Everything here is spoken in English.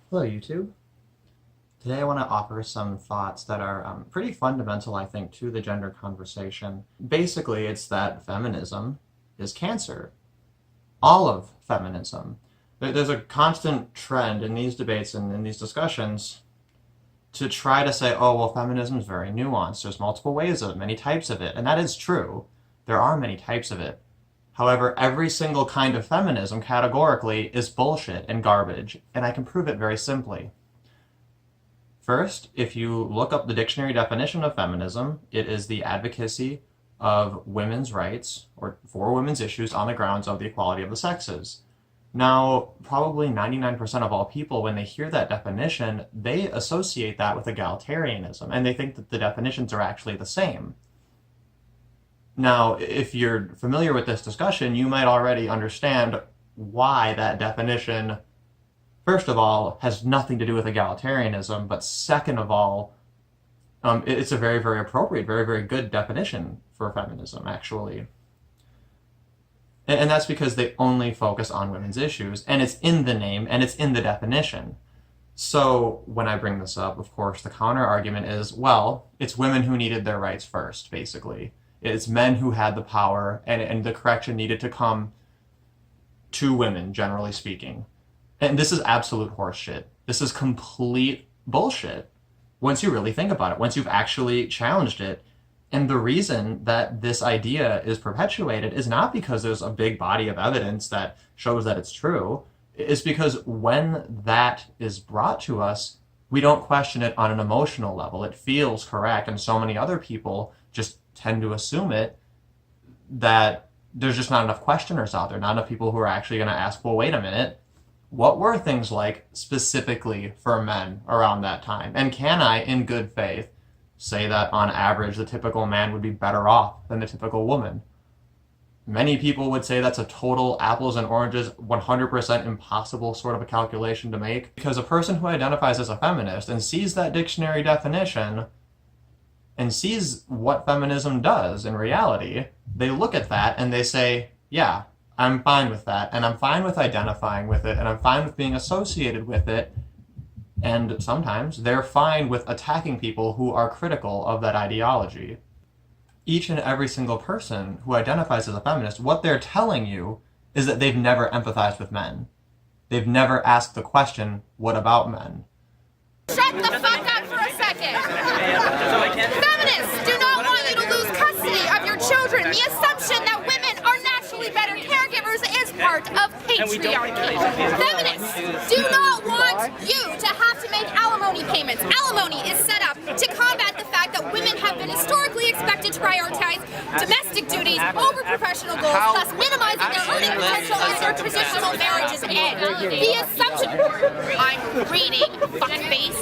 Hello, YouTube. Today I want to offer some thoughts that are pretty fundamental, I think, to the gender conversation. Basically, it's that feminism is cancer. All of feminism. There's a constant trend in these debates and in these discussions to try to say, oh, well, feminism is very nuanced. There's multiple ways of it, many types of it. And that is true. There are many types of it. However, every single kind of feminism, categorically, is bullshit and garbage, and I can prove it very simply. First, if you look up the dictionary definition of feminism, it is the advocacy of women's rights, or for women's issues on the grounds of the equality of the sexes. Now, probably 99% of all people, when they hear that definition, they associate that with egalitarianism, and they think that the definitions are actually the same. Now, if you're familiar with this discussion, you might already understand why that definition, first of all, has nothing to do with egalitarianism, but second of all, it's a very, very appropriate, very, very good definition for feminism, actually. And that's because they only focus on women's issues, and it's in the name, and it's in the definition. So when I bring this up, of course, the counter-argument is, well, it's women who needed their rights first, basically. It's men who had the power, and the correction needed to come to women, generally speaking. And this is absolute horseshit. This is complete bullshit, once you really think about it, once you've actually challenged it. And the reason that this idea is perpetuated is not because there's a big body of evidence that shows that it's true. It's because when that is brought to us, we don't question it on an emotional level. It feels correct, and so many other people just tend to assume it, that there's just not enough questioners out there, not enough people who are actually going to ask, well, wait a minute, what were things like specifically for men around that time? And can I, in good faith, say that on average the typical man would be better off than the typical woman? Many people would say that's a total apples and oranges, 100% impossible sort of a calculation to make, because a person who identifies as a feminist and sees that dictionary definition and sees what feminism does in reality, they look at that and they say, yeah, I'm fine with that, and I'm fine with identifying with it, and I'm fine with being associated with it, and sometimes they're fine with attacking people who are critical of that ideology. Each and every single person who identifies as a feminist, what they're telling you is that they've never empathized with men. They've never asked the question, what about men? Shut the fuck up for a second! Feminists do not want you to lose custody of your children. The assumption that women are naturally better caregivers is part of patriarchy. Feminists do not want you to have to make alimony payments. Alimony is set up to combat the fact that women have been historically expected to prioritize domestic duties over professional goals, thus minimizing their earning potential as their traditional marriages end. The assumption... I'm reading, fuckface.